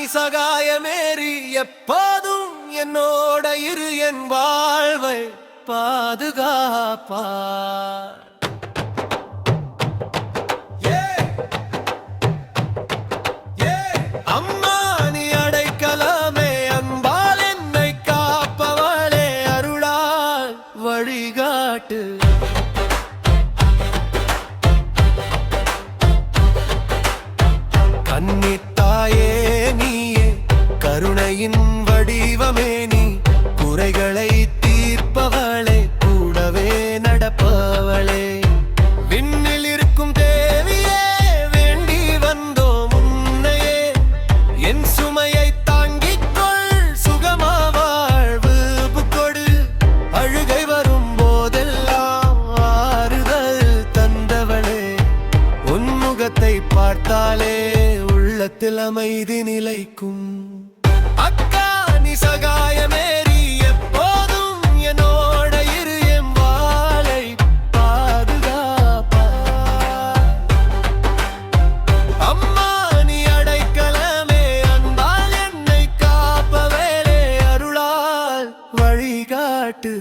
நீ சகாயமேறி எப்போதும் என்னோட இரு என் வாழ்வை பாதுகாப்பா அம்மா நீ அடைக்கலமே அன்பால் என்னை காப்பவளே அருளால் வழிகாட்டு கன்னித்தாயே நீயே கருணையின் வடிவமே நீ குறைகளை தீர்ப்பவளே கூடவே நடப்பவளே விண்ணில் இருக்கும் தேவியே வேண்டி வந்தோம் உன்னையே என் சுமையை தாங்கிக் கொள் சுகமா வாழ்வு கொடு அழுகை வரும் போதெல்லாம் ஆறுதல் தந்தவளே உன் முகத்தை பார்த்தாலே உள்ளத்தில் அமைதி நிலைக்கும் அக்கா நீ சகாயமேறி எப்போதும் என்னோட இரு என் வாளை பாதுகாப்பா அம்மா நீ அடைக்கலமே அன்பால் என்னை காப்பவேளே அருளால் வழிகாட்டு